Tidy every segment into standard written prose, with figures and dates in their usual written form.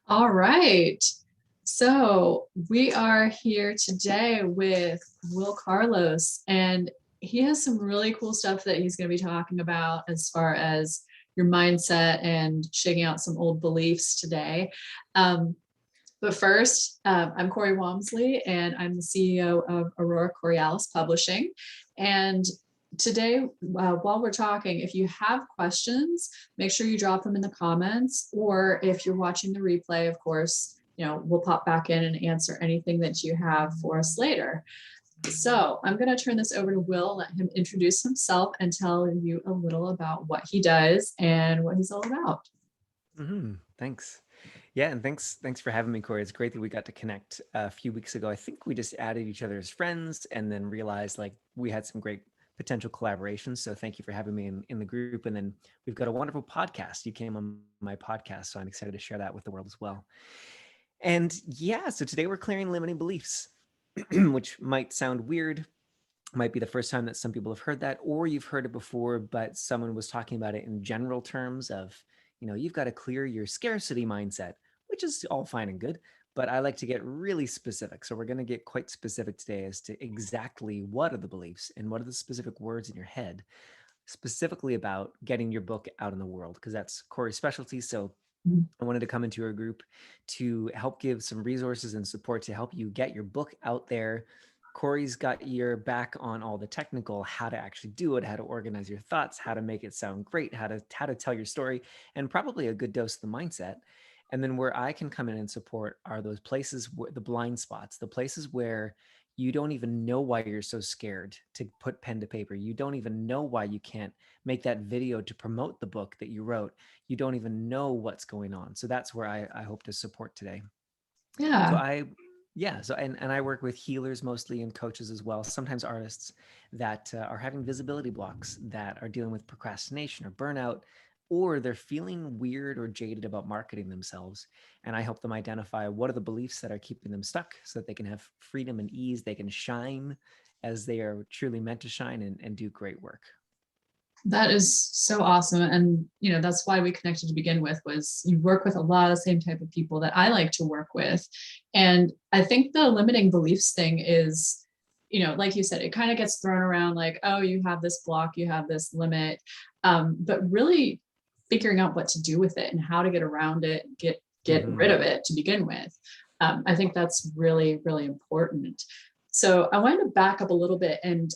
All right. So we are here today with Wil Carlos, and he has some really cool stuff that he's going to be talking about as far as your mindset and shaking out some old beliefs today. Um, but first, I'm Corey Walmsley, and I'm the CEO of Aurora Coriolis Publishing. And today, while we're talking, if you have questions, make sure you drop them in the comments, or if you're watching the replay, of course, we'll pop back in and answer anything that you have for us later. So I'm going to turn this over to Wil, let him introduce himself and tell you a little about what he does and what he's all about. Thanks. Yeah, and thanks for having me, Corey. It's great that we got to connect a few weeks ago. I think we just added each other as friends and then realized like we had some great potential collaborations. So thank you for having me in the group. And then we've got a wonderful podcast. You came on my podcast, so I'm excited to share that with the world as well. And yeah, so today we're clearing limiting beliefs, which might sound weird, might be the first time that some people have heard that, or you've heard it before, but someone was talking about it in general terms of, you've got to clear your scarcity mindset, which is all fine and good. But I like to get really specific. So we're going to get quite specific today as to exactly what are the beliefs and what are the specific words in your head, specifically about getting your book out in the world, because that's Corey's specialty. So I wanted to come into your group to help give some resources and support to help you get your book out there. Corey's got your back on all the technical, how to actually do it, how to organize your thoughts, how to make it sound great, how to tell your story, and probably a good dose of the mindset. And then where I can come in and support are those places, the blind spots, the places where you don't even know why you're so scared to put pen to paper. You don't even know why you can't make that video to promote the book that you wrote. You don't even know what's going on. So that's where I hope to support today. So Yeah. yeah, so and I work with healers mostly and coaches as well, sometimes artists that are having visibility blocks, that are dealing with procrastination or burnout, or they're feeling weird or jaded about marketing themselves. And I help them identify what are the beliefs that are keeping them stuck so that they can have freedom and ease, they can shine as they are truly meant to shine and do great work. That is so awesome. And, that's why we connected to begin with, was you work with a lot of the same type of people that I like to work with. And I think the limiting beliefs thing is, like you said, it kind of gets thrown around like, oh, you have this block, you have this limit. But really figuring out what to do with it and how to get around it, get rid Hmm. of it to begin with. I think that's really, really important. So I wanted to back up a little bit and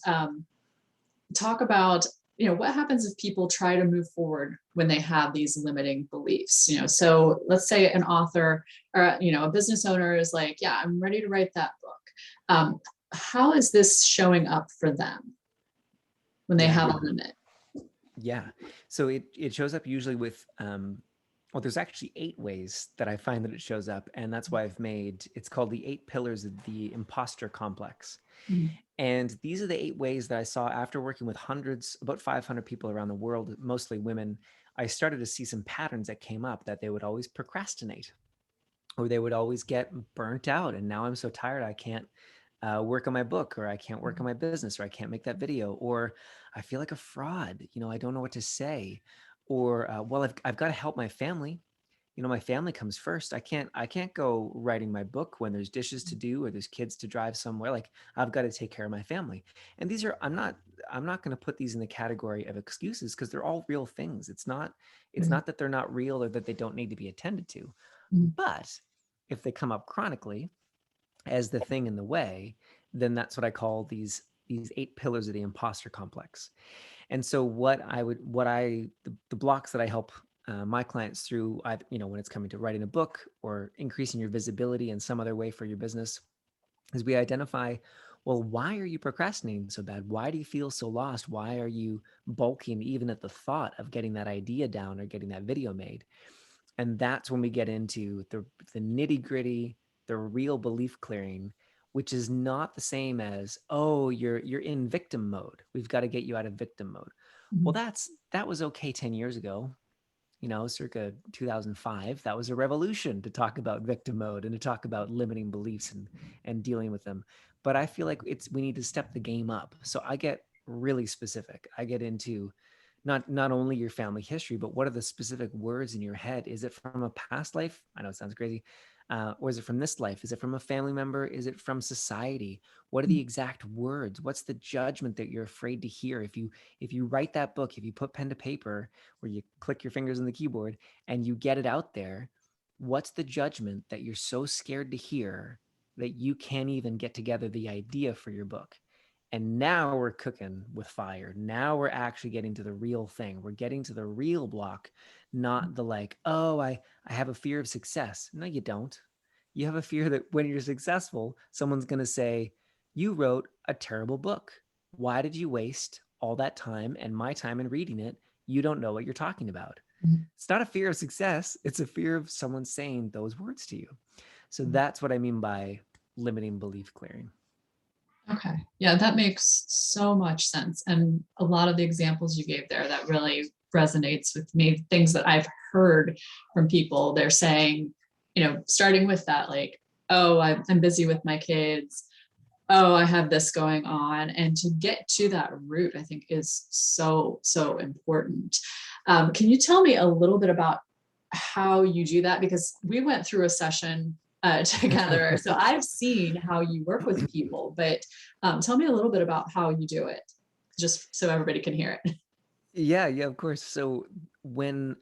talk about what happens if people try to move forward when they have these limiting beliefs. So let's say an author or a business owner is like, yeah, I'm ready to write that book. How is this showing up for them when they Yeah. have a limit? Yeah. So it shows up usually with well, there's actually 8 ways that I find that it shows up, and that's why I've made it's called the 8 pillars of the imposter complex. Mm. And these are the 8 ways that I saw after working with hundreds, about 500 people around the world, mostly women. I started to see some patterns that came up, that they would always procrastinate, or they would always get burnt out. And now I'm so tired, I can't work on my book, or I can't work on my business, or I can't make that video, or I feel like a fraud. I don't know what to say, or well, I've got to help my family. My family comes first. I can't go writing my book when there's dishes to do or there's kids to drive somewhere. Like, I've got to take care of my family. And these are I'm not going to put these in the category of excuses, because they're all real things. It's not that they're not real or that they don't need to be attended to. Mm. But if they come up chronically as the thing in the way, then that's what I call these 8 pillars of the imposter complex. And so the blocks that I help my clients through, when it's coming to writing a book or increasing your visibility in some other way for your business, is we identify, well, why are you procrastinating so bad? Why do you feel so lost? Why are you bulking even at the thought of getting that idea down or getting that video made? And that's when we get into the nitty gritty, the real belief clearing, which is not the same as, oh, you're in victim mode. We've got to get you out of victim mode. Well, Mm. that was okay 10 years ago, circa 2005. That was a revolution to talk about victim mode and to talk about limiting beliefs and dealing with them. But I feel like we need to step the game up. So I get really specific. I get into not only your family history, but what are the specific words in your head? Is it from a past life? I know it sounds crazy. Or is it from this life? Is it from a family member? Is it from society? What are the exact words? What's the judgment that you're afraid to hear? If you write that book, if you put pen to paper, where you click your fingers on the keyboard and you get it out there, what's the judgment that you're so scared to hear that you can't even get together the idea for your book? And now we're cooking with fire. Now we're actually getting to the real thing. We're getting to the real block, not the like, oh, I have a fear of success. No, you don't. You have a fear that when you're successful, someone's going to say, you wrote a terrible book. Why did you waste all that time and my time in reading it? You don't know what you're talking about. It's not a fear of success. It's a fear of someone saying those words to you. So that's what I mean by limiting belief clearing. Okay. Yeah, that makes so much sense. And a lot of the examples you gave there, that really resonates with me. Things that I've heard from people, they're saying, starting with that, like, oh, I'm busy with my kids. Oh, I have this going on. And to get to that root, I think is so, so important. Can you tell me a little bit about how you do that? Because we went through a session together. So I've seen how you work with people, but tell me a little bit about how you do it, just so everybody can hear it. Yeah, yeah, of course. So when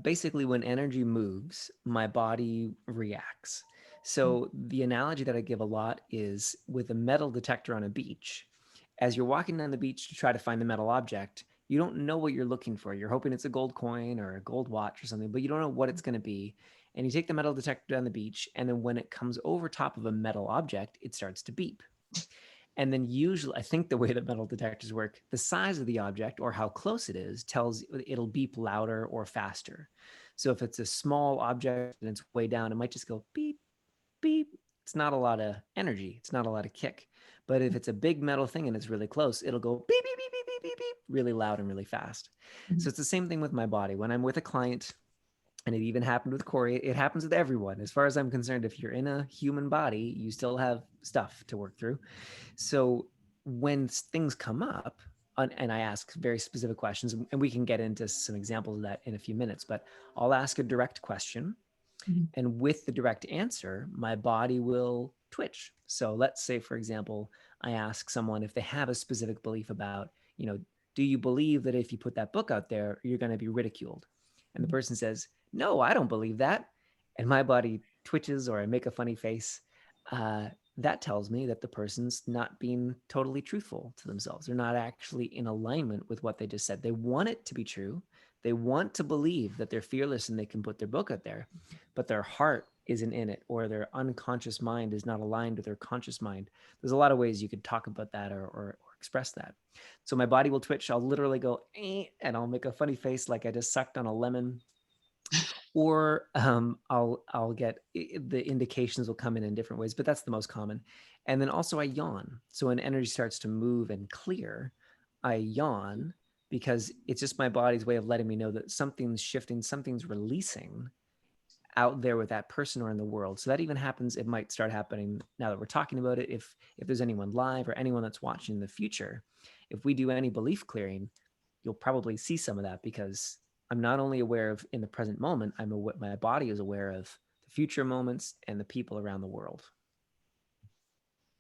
basically when energy moves, my body reacts. So the analogy that I give a lot is with a metal detector on a beach. As you're walking down the beach to try to find the metal object, you don't know what you're looking for. You're hoping it's a gold coin or a gold watch or something, but you don't know what it's going to be. And you take the metal detector down the beach, and then when it comes over top of a metal object, it starts to beep. And then usually, I think the way that metal detectors work, the size of the object or how close it is tells it'll beep louder or faster. So if it's a small object and it's way down, it might just go beep, beep. It's not a lot of energy. It's not a lot of kick. But if it's a big metal thing and it's really close, it'll go beep, beep, beep, beep, beep, beep, beep, really loud and really fast. So it's the same thing with my body. When I'm with a client, and it even happened with Corey, it happens with everyone. As far as I'm concerned, if you're in a human body, you still have stuff to work through. So when things come up, and I ask very specific questions, and we can get into some examples of that in a few minutes, but I'll ask a direct question. And with the direct answer, my body will twitch. So let's say, for example, I ask someone if they have a specific belief about, do you believe that if you put that book out there, you're going to be ridiculed? And the person says, no, I don't believe that. And my body twitches or I make a funny face. That tells me that the person's not being totally truthful to themselves. They're not actually in alignment with what they just said. They want it to be true. They want to believe that they're fearless and they can put their book out there, but their heart isn't in it, or their unconscious mind is not aligned with their conscious mind. There's a lot of ways you could talk about that or express that. So my body will twitch. I'll literally go, and I'll make a funny face like I just sucked on a lemon. Or I'll get the indications will come in different ways, but that's the most common. And then also I yawn. So when energy starts to move and clear, I yawn because it's just my body's way of letting me know that something's shifting, something's releasing out there with that person or in the world. So that even happens, it might start happening now that we're talking about it. If there's anyone live or anyone that's watching in the future, if we do any belief clearing, you'll probably see some of that because I'm not only aware of in the present moment, my body is aware of the future moments and the people around the world.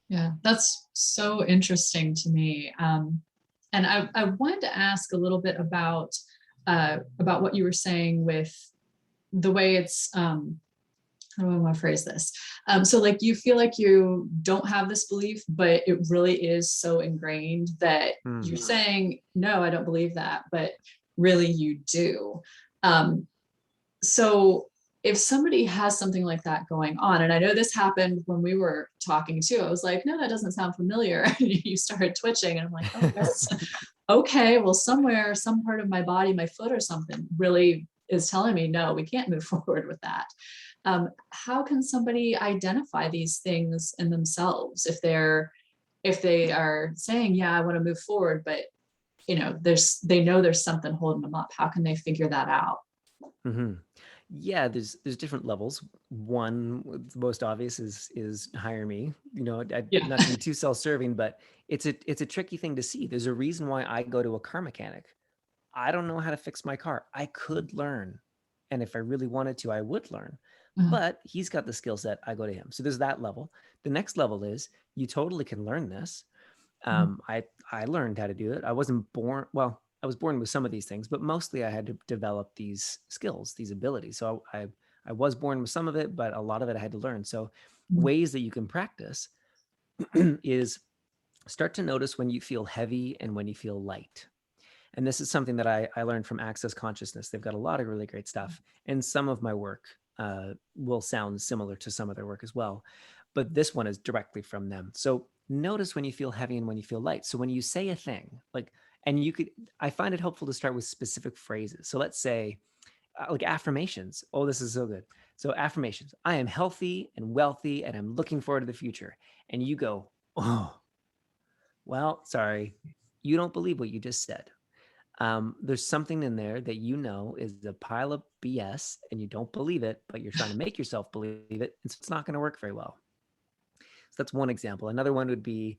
Yeah, that's so interesting to me. And I wanted to ask a little bit about what you were saying with the way it's how do I want to phrase this? So like you feel like you don't have this belief, but it really is so ingrained that you're saying, no, I don't believe that, but really you do. So if somebody has something like that going on, and I know this happened when we were talking too, I was like, no, that doesn't sound familiar. And you started twitching and I'm like, oh, yes. Okay, well, somewhere, some part of my body, my foot or something really is telling me, no, we can't move forward with that. How can somebody identify these things in themselves if they are saying, yeah, I want to move forward, but they know there's something holding them up. How can they figure that out? Mm-hmm. Yeah, there's different levels. One, the most obvious is hire me. Yeah. Not to be too self-serving, but it's a tricky thing to see. There's a reason why I go to a car mechanic. I don't know how to fix my car. I could learn. And if I really wanted to, I would learn. Uh, But he's got the skill set. I go to him. So there's that level. The next level is you totally can learn this. mhm, I learned how to do it. I wasn't born, well, I was born with some of these things, but mostly I had to develop these skills, these abilities. So I was born with some of it, but a lot of it I had to learn. So mhm, ways that you can practice is start to notice when you feel heavy and when you feel light. And this is something that I learned from Access Consciousness. They've got a lot of really great stuff. And some of my work will sound similar to some of their work as well. But this one is directly from them. So notice when you feel heavy and when you feel light. So when you say a thing, like, and you could, I find it helpful to start with specific phrases. So let's say, like affirmations. Oh, this is so good. So affirmations. I am healthy and wealthy and I'm looking forward to the future. And you go, oh, well, sorry, you don't believe what you just said. There's something in there that you know is a pile of BS and you don't believe it, but you're trying to make yourself believe it. And so it's not going to work very well. So that's one example. Another one would be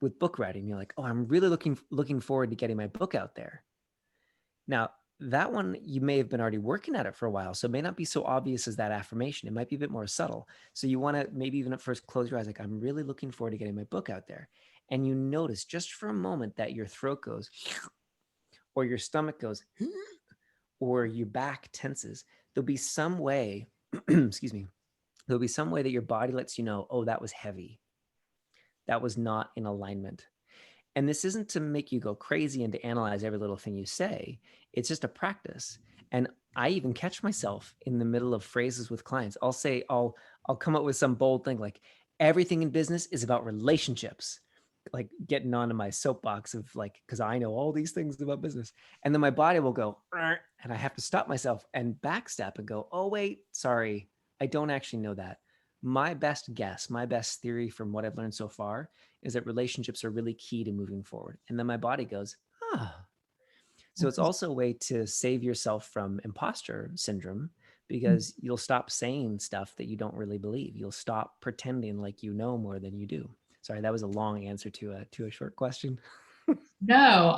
with book writing. You're like, oh, I'm really looking forward to getting my book out there. Now, that one, you may have been already working at it for a while. So it may not be so obvious as that affirmation. It might be a bit more subtle. So you want to maybe even at first close your eyes, like, I'm really looking forward to getting my book out there. And you notice just for a moment that your throat goes, or your stomach goes, or your back tenses. There'll be some way, excuse me, there'll be some way that your body lets you know, oh, that was heavy. That was not in alignment. And this isn't to make you go crazy and to analyze every little thing you say. It's just a practice. And I even catch myself in the middle of phrases with clients. I'll come up with some bold thing like everything in business is about relationships, like getting onto my soapbox of like, because I know all these things about business. And then my body will go, and I have to stop myself and backstep and go, oh, wait, sorry, I don't actually know that. My best guess, my best theory from what I've learned so far is that relationships are really key to moving forward. And then my body goes, ah. So it's also a way to save yourself from imposter syndrome because you'll stop saying stuff that you don't really believe. You'll stop pretending like you know more than you do. Sorry, that was a long answer to a short question. No,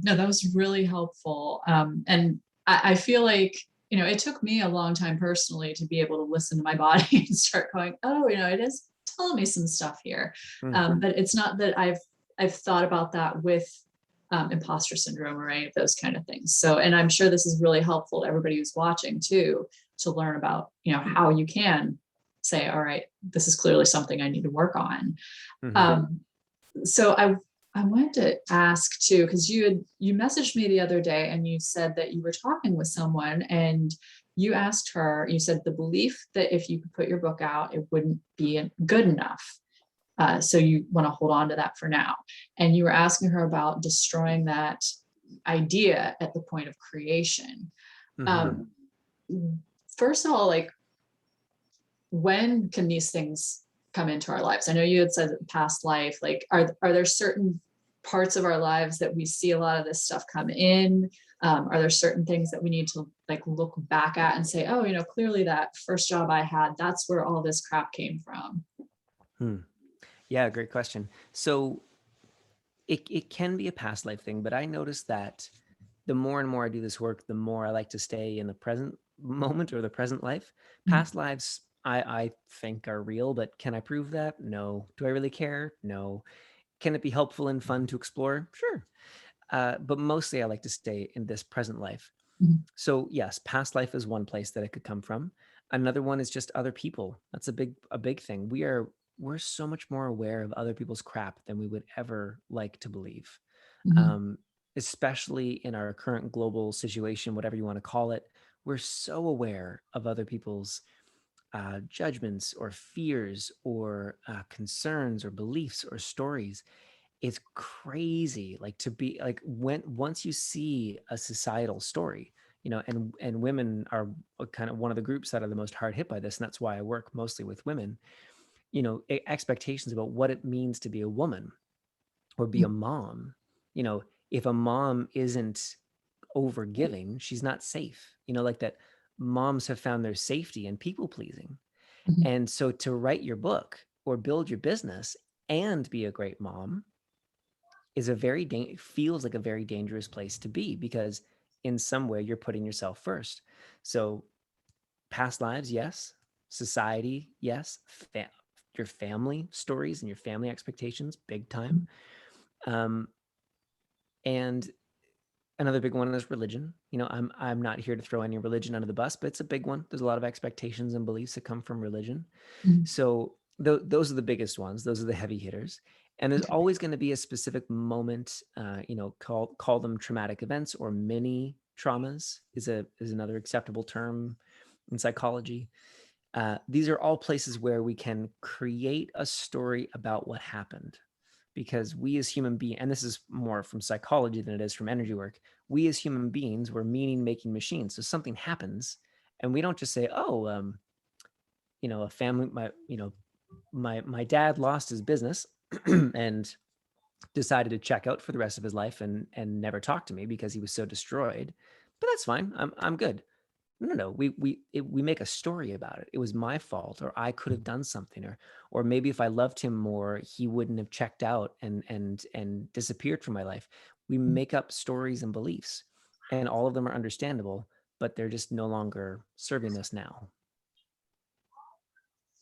no, that was really helpful. And I feel like, it took me a long time personally to be able to listen to my body and start going, oh, it is telling me some stuff here. Mm, But it's not that I've thought about that with imposter syndrome or any of those kind of things. So, and I'm sure this is really helpful to everybody who's watching too, to learn about, how you can say, all right, this is clearly something I need to work on. mhm. Um, so I wanted to ask too, because you messaged me the other day and you said that you were talking with someone and you asked her, you said the belief that if you could put your book out, it wouldn't be good enough. So you want to hold on to that for now. And you were asking her about destroying that idea at the point of creation. Mhm. Um, First of all, like, when can these things come into our lives? I know you had said past life, like, are there certain parts of our lives that we see a lot of this stuff come in? Are there certain things that we need to like look back at and say, oh, clearly that first job I had, that's where all this crap came from? Hmm. Yeah, great question. So it can be a past life thing, but I noticed that the more and more I do this work, the more I like to stay in the present moment or the present life. Mhm, Past lives, I think are real, but can I prove that? No. Do I really care? No. Can it be helpful and fun to explore? Sure. But mostly I like to stay in this present life. mhm, So yes, past life is one place that it could come from. Another one is just other people. That's a big thing. We're so much more aware of other people's crap than we would ever like to believe. mhm, Um, Especially in our current global situation, whatever you want to call it, we're so aware of other people's judgments or fears or concerns or beliefs or stories. It's crazy, like to be like when once you see a societal story, and women are kind of one of the groups that are the most hard hit by this, and that's why I work mostly with women. Expectations about what it means to be a woman or be a mom. you know if a mom isn't over giving, she's not safe. Like that, moms have found their safety in people pleasing. mhm, And so to write your book or build your business and be a great mom is feels like a very dangerous place to be, because in some way you're putting yourself first. So past lives, yes. Society, yes. Your family stories and your family expectations, big time. Um, and another big one is religion. You know, I'm not here to throw any religion under the bus, but it's a big one. There's a lot of expectations and beliefs that come from religion. Mhm. So those are the biggest ones. Those are the heavy hitters. And there's Okay. always going to be a specific moment. You know, call them traumatic events or mini traumas is another acceptable term in psychology. These are all places where we can create a story about what happened, because we as human beings, and this is more from psychology than it is from energy work, we as human beings, we're meaning making machines. So something happens and we don't just say, oh, you know, a family, my dad lost his business and decided to check out for the rest of his life and never talk to me because he was so destroyed. But that's fine. I'm good. No. We make a story about it. It was my fault, or I could have done something, or maybe if I loved him more, he wouldn't have checked out and disappeared from my life. We make up stories and beliefs, and all of them are understandable, but they're just no longer serving us now.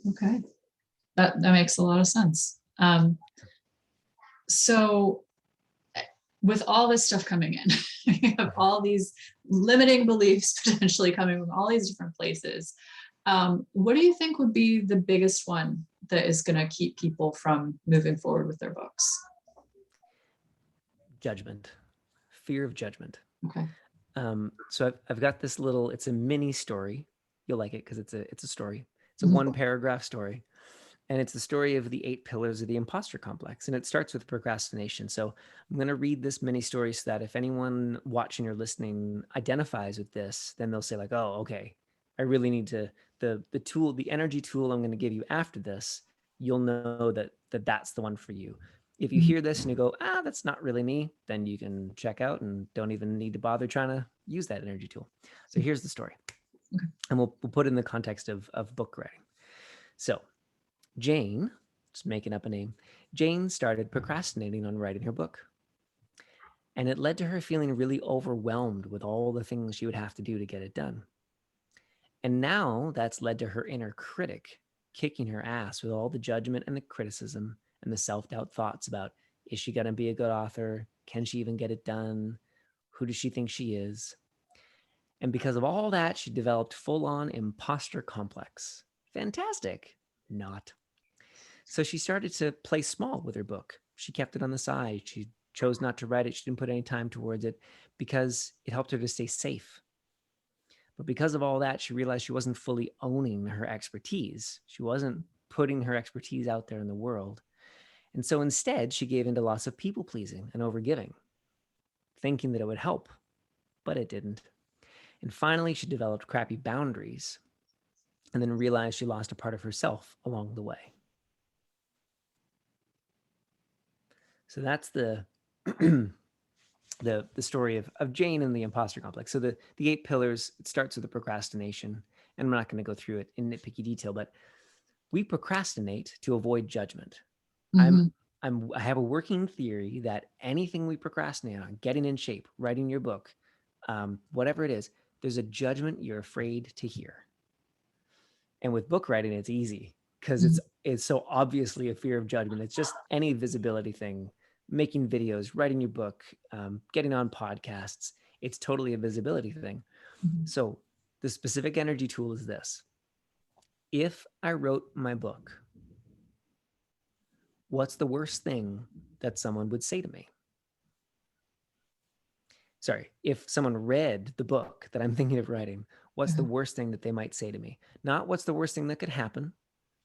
Okay. That makes a lot of sense. So with all this stuff coming in, you have all these limiting beliefs potentially coming from all these different places. What do you think would be the biggest one that is going to keep people from moving forward with their books? Judgment, fear of judgment. Okay. So I've got this little, it's a mini story. You'll like it because it's a story. It's a Mhm. 1 paragraph story. And it's the story of the 8 pillars of the imposter complex. And it starts with procrastination. So I'm going to read this mini story so that if anyone watching or listening identifies with this, then they'll say like, oh, okay, I really need to, the tool, the energy tool I'm going to give you after this, you'll know that's the one for you. If you Mhm. hear this and you go, that's not really me, then you can check out and don't even need to bother trying to use that energy tool. So here's the story. Okay. And we'll put it in the context of book writing. So Jane, just making up a name, Jane started procrastinating on writing her book. And it led to her feeling really overwhelmed with all the things she would have to do to get it done. And now that's led to her inner critic kicking her ass with all the judgment and the criticism and the self doubt thoughts about, is she going to be a good author? Can she even get it done? Who does she think she is? And because of all that, she developed full on imposter complex. Fantastic. Not. So she started to play small with her book. She kept it on the side. She chose not to write it. She didn't put any time towards it because it helped her to stay safe. But because of all that, she realized she wasn't fully owning her expertise. She wasn't putting her expertise out there in the world. And so instead, she gave into lots of people pleasing and overgiving, thinking that it would help, but it didn't. And finally, she developed crappy boundaries and then realized she lost a part of herself along the way. So that's the the story of Jane and the imposter complex. So the 8 pillars, it starts with the procrastination. And I'm not going to go through it in nitpicky detail, but we procrastinate to avoid judgment. I'm Mhm. I have a working theory that anything we procrastinate on, getting in shape, writing your book, whatever it is, there's a judgment you're afraid to hear. And with book writing, it's easy because Mhm. it's so obviously a fear of judgment. It's just any visibility thing, making videos, writing your book, getting on podcasts. It's totally a visibility thing. Mhm. So the specific energy tool is this. If I wrote my book, what's the worst thing that someone would say to me? Sorry, if someone read the book that I'm thinking of writing, what's the worst thing that they might say to me? Not what's the worst thing that could happen.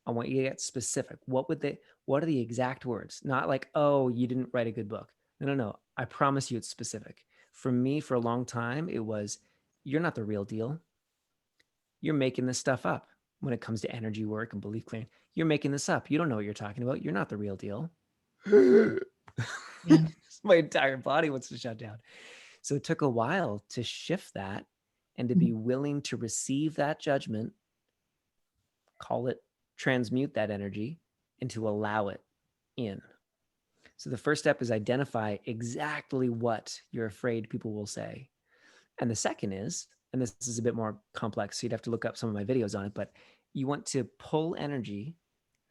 I want you to get specific. What are the exact words? Not like, oh, you didn't write a good book. No. I promise you it's specific. For me, for a long time, it was, you're not the real deal. You're making this stuff up when it comes to energy work and belief clearing. You're making this up. You don't know what you're talking about. You're not the real deal. Yeah. My entire body wants to shut down. So it took a while to shift that and to be Mhm. willing to receive that judgment, call it, transmute that energy, and to allow it in. So the first step is identify exactly what you're afraid people will say. And the second is, and this is a bit more complex, so you'd have to look up some of my videos on it, but you want to pull energy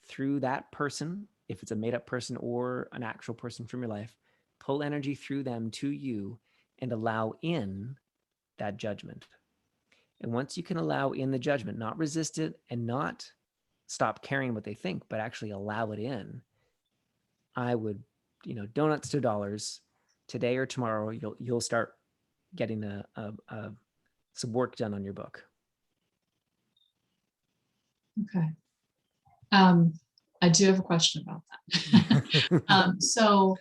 through that person, if it's a made up person or an actual person from your life, pull energy through them to you and allow in that judgment. And once you can allow in the judgment, not resist it and not stop caring what they think, but actually allow it in, I would, donuts to dollars, today or tomorrow, you'll start getting some work done on your book. Okay. I do have a question about that. So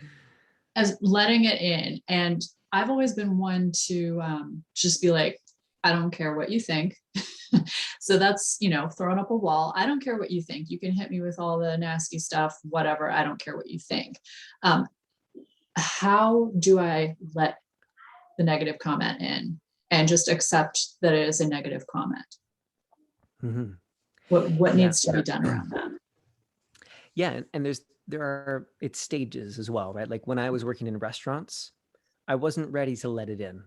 as letting it in, and I've always been one to just be like, I don't care what you think. So that's, throwing up a wall. I don't care what you think. You can hit me with all the nasty stuff, whatever. I don't care what you think. How do I let the negative comment in and just accept that it is a negative comment? Mm-hmm. What Yeah. needs to be done around that? Yeah, and it's stages as well, right? Like when I was working in restaurants, I wasn't ready to let it in.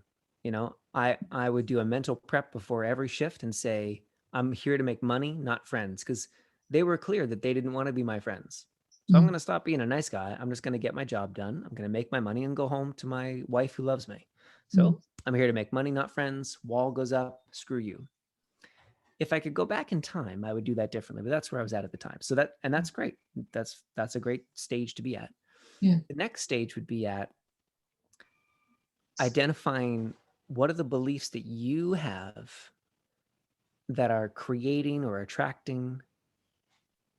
I would do a mental prep before every shift and say, I'm here to make money, not friends, because they were clear that they didn't want to be my friends. So I'm Mhm. going to stop being a nice guy. I'm just going to get my job done. I'm going to make my money and go home to my wife who loves me. Mhm. So I'm here to make money, not friends. Wall goes up, screw you. If I could go back in time, I would do that differently, but that's where I was at the time. So that's great. That's a great stage to be at. Yeah. The next stage would be at identifying what are the beliefs that you have that are creating or attracting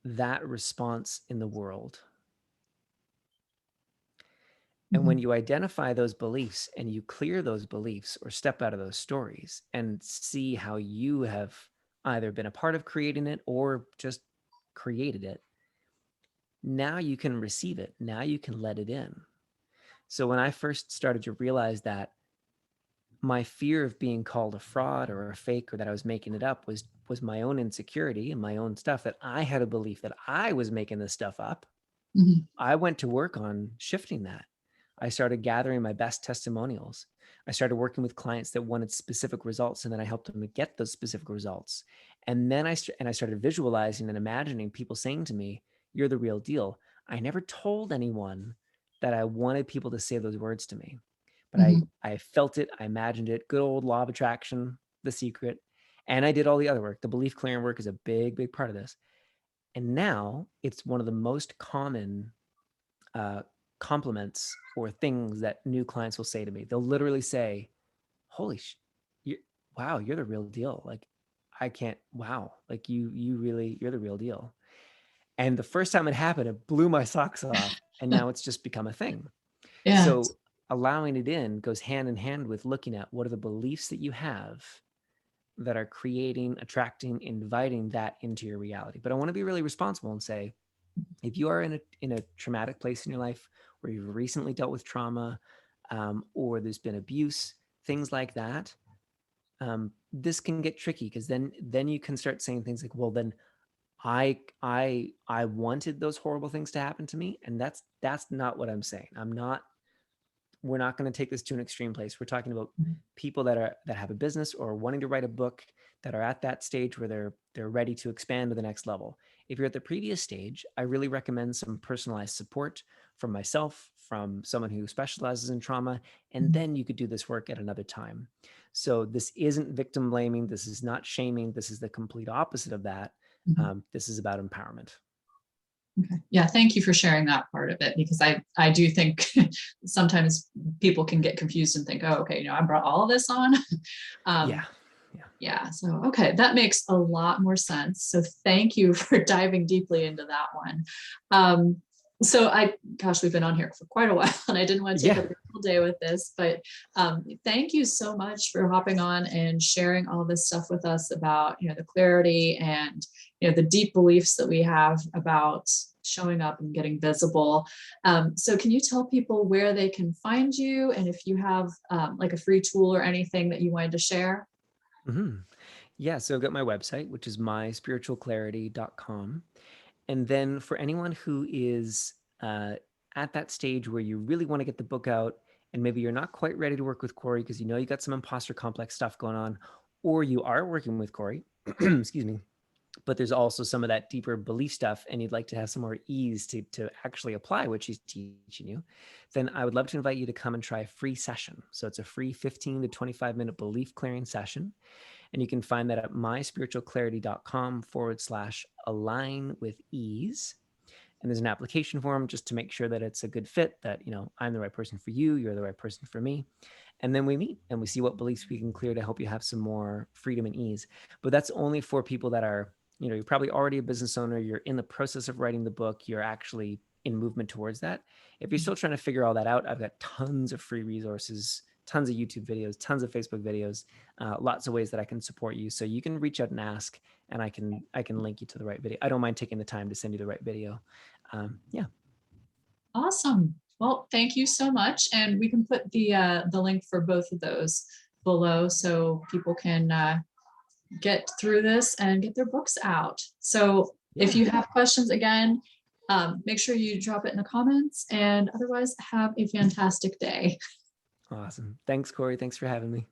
that response in the world. And when Mhm. you identify those beliefs and you clear those beliefs or step out of those stories and see how you have either been a part of creating it or just created it, now you can receive it. Now you can let it in. So when I first started to realize that my fear of being called a fraud or a fake or that I was making it up was my own insecurity and my own stuff, that I had a belief that I was making this stuff up. Mhm. I went to work on shifting that. I started gathering my best testimonials. I started working with clients that wanted specific results, and then I helped them to get those specific results. And then I started visualizing and imagining people saying to me, "You're the real deal." I never told anyone that I wanted people to say those words to me, but Mhm. I felt it, I imagined it. Good old law of attraction, the secret, and I did all the other work. The belief clearing work is a big, big part of this. And now it's one of the most common uh, compliments or things that new clients will say to me. They'll literally say, "Holy you, wow, you're the real deal. Like, I can't. Wow, like you're the real deal." And the first time it happened, it blew my socks off, and now it's just become a thing. Yeah. So allowing it in goes hand in hand with looking at what are the beliefs that you have that are creating, attracting, inviting that into your reality. But I want to be really responsible and say, if you are in a traumatic place in your life where you've recently dealt with trauma, or there's been abuse, things like that, this can get tricky because then you can start saying things like, well, then I wanted those horrible things to happen to me, and that's not what I'm saying. We're not going to take this to an extreme place. We're talking about people that have a business or wanting to write a book, that are at that stage where they're ready to expand to the next level. If you're at the previous stage, I really recommend some personalized support from myself, from someone who specializes in trauma, and Mhm. then you could do this work at another time. So this isn't victim blaming. This is not shaming. This is the complete opposite of that. Mhm. This is about empowerment. Okay. Yeah, thank you for sharing that part of it, because I do think sometimes people can get confused and think, oh, okay, I brought all this on. Yeah. um, Yeah. yeah, so okay, that makes a lot more sense. So thank you for diving deeply into that one. So gosh, we've been on here for quite a while, and I didn't want to take Yeah. up your whole day with this, but thank you so much for hopping on and sharing all this stuff with us about the clarity and the deep beliefs that we have about showing up and getting visible. So can you tell people where they can find you, and if you have like a free tool or anything that you wanted to share? Mm-hmm. Yeah, so I've got my website, which is myspiritualclarity.com. And then for anyone who is at that stage where you really want to get the book out and maybe you're not quite ready to work with Corey because you know you got some imposter complex stuff going on, or you are working with Corey, excuse me, but there's also some of that deeper belief stuff and you'd like to have some more ease to actually apply what she's teaching you, then I would love to invite you to come and try a free session. So it's a free 15 to 25-minute belief clearing session. And you can find that at myspiritualclarity.com/align with ease. And there's an application form just to make sure that it's a good fit, that, you know, I'm the right person for you, you're the right person for me. And then we meet and we see what beliefs we can clear to help you have some more freedom and ease. But that's only for people that are, you know, you're probably already a business owner, you're in the process of writing the book, you're actually in movement towards that. If you're still trying to figure all that out, I've got tons of free resources, tons of YouTube videos, tons of Facebook videos, lots of ways that I can support you. So you can reach out and ask, and I can link you to the right video. I don't mind taking the time to send you the right video. Yeah. Awesome. Well, thank you so much. And we can put the link for both of those below so people can get through this and get their books out. So if you have questions, again, make sure you drop it in the comments, and otherwise have a fantastic day. Awesome. Thanks, Corey. Thanks for having me.